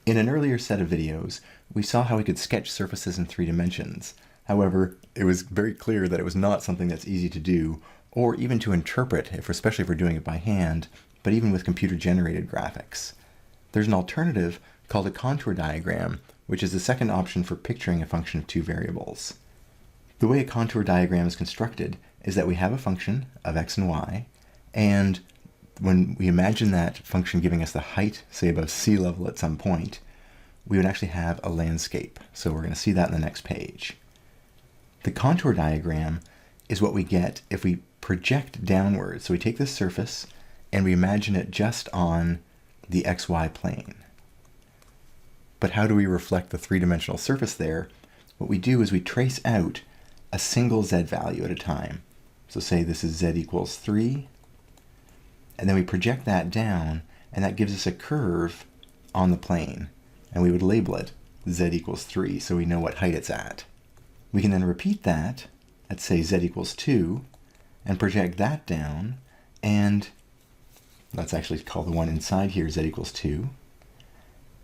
In an earlier set of videos, we saw how we could sketch surfaces in 3 dimensions. However, it was very clear that it was not something that's easy to do, or even to interpret, especially if we're doing it by hand, but even with computer-generated graphics. There's an alternative called a contour diagram, which is the second option for picturing a function of 2 variables. The way a contour diagram is constructed is that we have a function of x and y, and when we imagine that function giving us the height, say above sea level at some point, we would actually have a landscape. So we're going to see that in the next page. The contour diagram is what we get if we project downwards. So we take this surface and we imagine it just on the xy plane. But how do we reflect the 3-dimensional surface there? What we do is we trace out a single z value at a time. So say this is z equals 3. And then we project that down, and that gives us a curve on the plane. And we would label it z equals 3, so we know what height it's at. We can then repeat that at, say, z equals 2, and project that down, and let's actually call the one inside here z equals 2,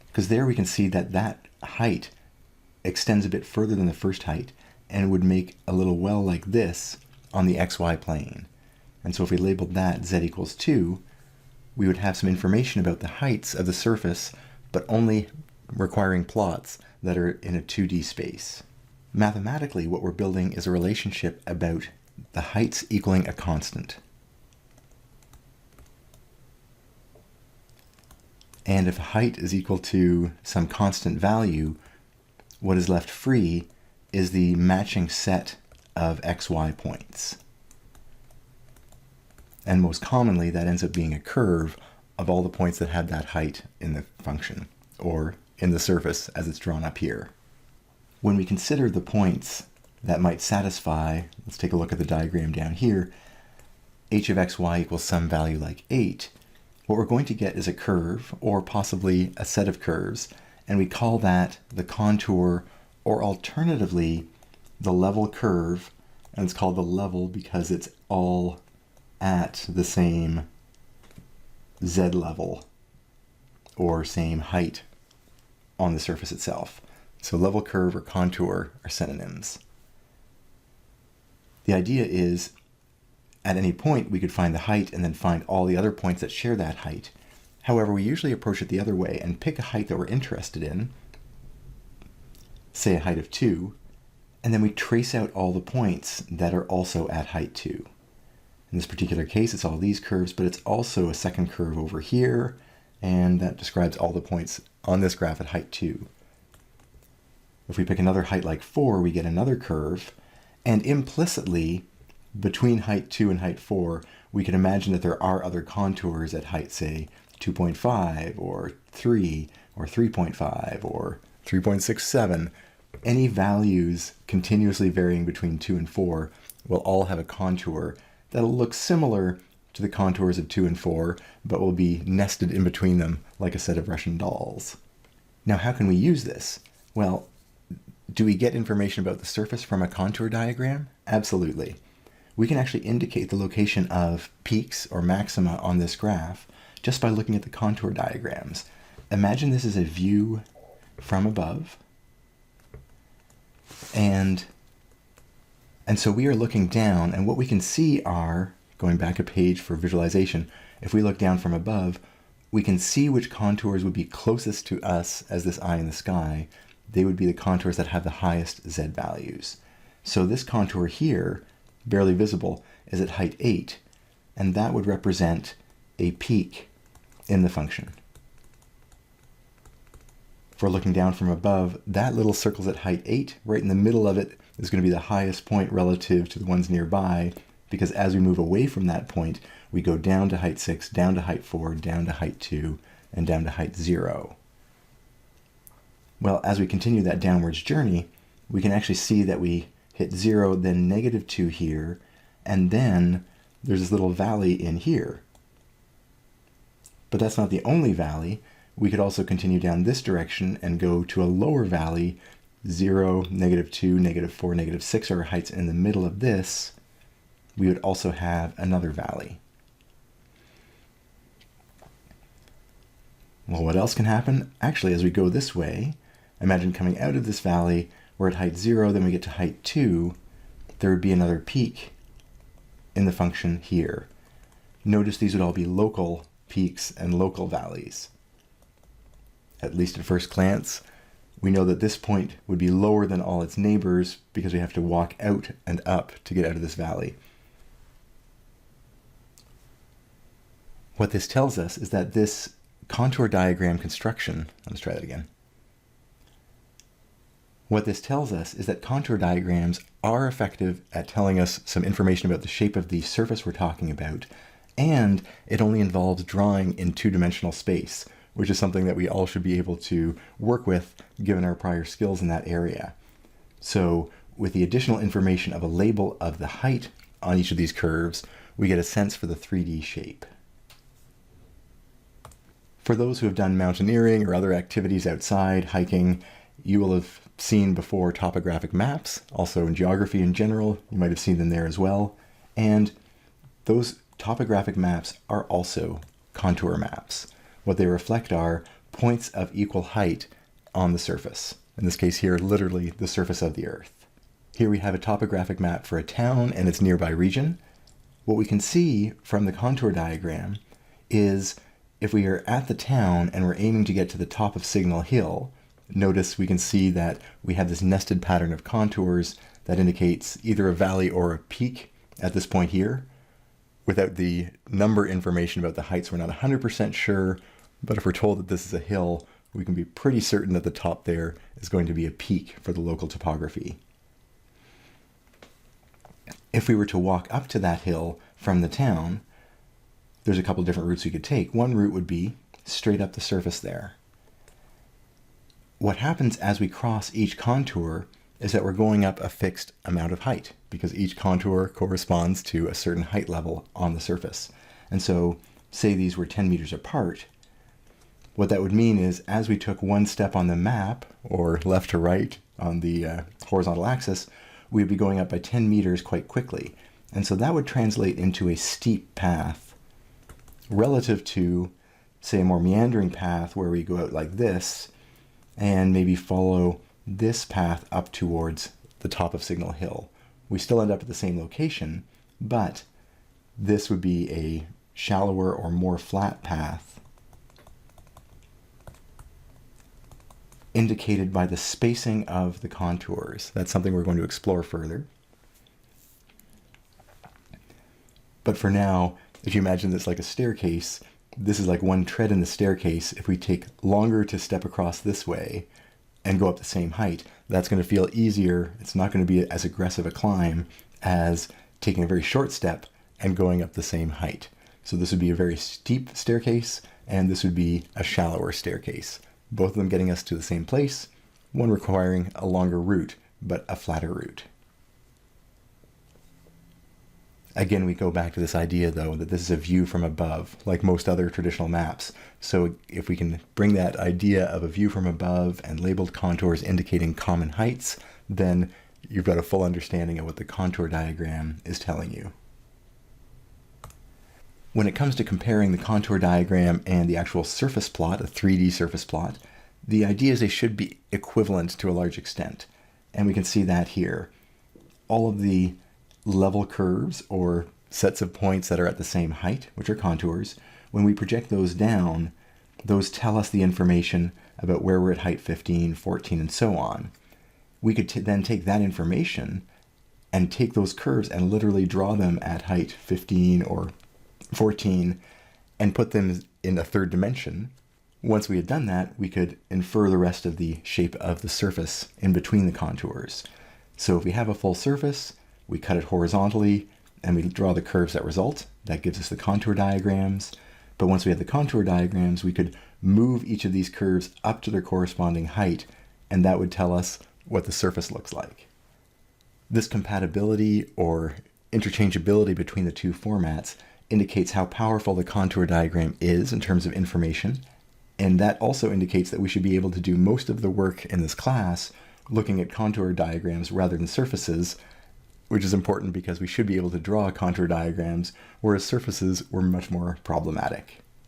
because there we can see that that height extends a bit further than the first height, and would make a little well like this on the xy plane. And so if we labeled that z equals 2, we would have some information about the heights of the surface, but only requiring plots that are in a 2D space. Mathematically, what we're building is a relationship about the heights equaling a constant. And if height is equal to some constant value, what is left free is the matching set of xy points. And most commonly, that ends up being a curve of all the points that have that height in the function, or in the surface as it's drawn up here. When we consider the points that might satisfy, let's take a look at the diagram down here, h of xy equals some value like 8, what we're going to get is a curve, or possibly a set of curves, and we call that the contour, or alternatively, the level curve, and it's called the level because it's all at the same z level or same height on the surface itself. So level curve or contour are synonyms. The idea is at any point we could find the height and then find all the other points that share that height. However, we usually approach it the other way and pick a height that we're interested in, say a height of 2, and then we trace out all the points that are also at height 2. In this particular case, it's all these curves, but it's also a second curve over here, and that describes all the points on this graph at height 2. If we pick another height like 4, we get another curve, and implicitly, between height 2 and height 4, we can imagine that there are other contours at height, say, 2.5, or 3, or 3.5, or 3.67. Any values continuously varying between 2 and 4 will all have a contour that'll look similar to the contours of 2 and 4, but will be nested in between them like a set of Russian dolls. Now, how can we use this? Well, do we get information about the surface from a contour diagram? Absolutely. We can actually indicate the location of peaks or maxima on this graph just by looking at the contour diagrams. Imagine this is a view from above, and so we are looking down, and what we can see are, going back a page for visualization, if we look down from above, we can see which contours would be closest to us as this eye in the sky. They would be the contours that have the highest z values. So this contour here, barely visible, is at height 8, and that would represent a peak in the function. If we're looking down from above, that little circle's at height 8. Right in the middle of it is going to be the highest point relative to the ones nearby, because as we move away from that point, we go down to height 6, down to height 4, down to height 2, and down to height 0. Well, as we continue that downwards journey, we can actually see that we hit 0, then negative 2 here, and then there's this little valley in here. But that's not the only valley. We could also continue down this direction and go to a lower valley. 0, negative 2, negative 4, negative 6 are heights in the middle of this. We would also have another valley. Well, what else can happen? Actually, as we go this way, imagine coming out of this valley, we're at height 0, then we get to height 2, there would be another peak in the function here. Notice these would all be local peaks and local valleys. At least at first glance, we know that this point would be lower than all its neighbors because we have to walk out and up to get out of this valley. What this tells us is that this contour diagram construction, let's try that again. What this tells us is that contour diagrams are effective at telling us some information about the shape of the surface we're talking about, and it only involves drawing in two-dimensional space, which is something that we all should be able to work with given our prior skills in that area. So with the additional information of a label of the height on each of these curves, we get a sense for the 3D shape. For those who have done mountaineering or other activities outside, hiking, you will have seen before topographic maps, also in geography in general, you might have seen them there as well. And those topographic maps are also contour maps. What they reflect are points of equal height on the surface. In this case here, literally the surface of the Earth. Here we have a topographic map for a town and its nearby region. What we can see from the contour diagram is if we are at the town and we're aiming to get to the top of Signal Hill, notice we can see that we have this nested pattern of contours that indicates either a valley or a peak at this point here. Without the number information about the heights, we're not 100% sure, but if we're told that this is a hill, we can be pretty certain that the top there is going to be a peak for the local topography. If we were to walk up to that hill from the town, there's a couple different routes we could take. One route would be straight up the surface there. What happens as we cross each contour is that we're going up a fixed amount of height because each contour corresponds to a certain height level on the surface. And so, say these were 10 meters apart, what that would mean is as we took one step on the map, or left to right on the horizontal axis, we'd be going up by 10 meters quite quickly. And so that would translate into a steep path relative to, say, a more meandering path where we go out like this and maybe follow this path up towards the top of Signal Hill. We still end up at the same location, but this would be a shallower or more flat path indicated by the spacing of the contours. That's something we're going to explore further. But for now, if you imagine this like a staircase, this is like one tread in the staircase. If we take longer to step across this way and go up the same height, that's going to feel easier. It's not going to be as aggressive a climb as taking a very short step and going up the same height. So this would be a very steep staircase, and this would be a shallower staircase. Both of them getting us to the same place, one requiring a longer route, but a flatter route. Again, we go back to this idea, though, that this is a view from above, like most other traditional maps. So if we can bring that idea of a view from above and labeled contours indicating common heights, then you've got a full understanding of what the contour diagram is telling you. When it comes to comparing the contour diagram and the actual surface plot, a 3D surface plot, the idea is they should be equivalent to a large extent. And we can see that here. All of the level curves or sets of points that are at the same height, which are contours, when we project those down, those tell us the information about where we're at height 15, 14, and so on. We could then take that information and take those curves and literally draw them at height 15 or 14 and put them in a third dimension. Once we had done that, we could infer the rest of the shape of the surface in between the contours. So if we have a full surface, we cut it horizontally and we draw the curves that result. That gives us the contour diagrams. But once we have the contour diagrams, we could move each of these curves up to their corresponding height, and that would tell us what the surface looks like. This compatibility or interchangeability between the two formats indicates how powerful the contour diagram is in terms of information, and that also indicates that we should be able to do most of the work in this class looking at contour diagrams rather than surfaces, which is important because we should be able to draw contour diagrams, whereas surfaces were much more problematic.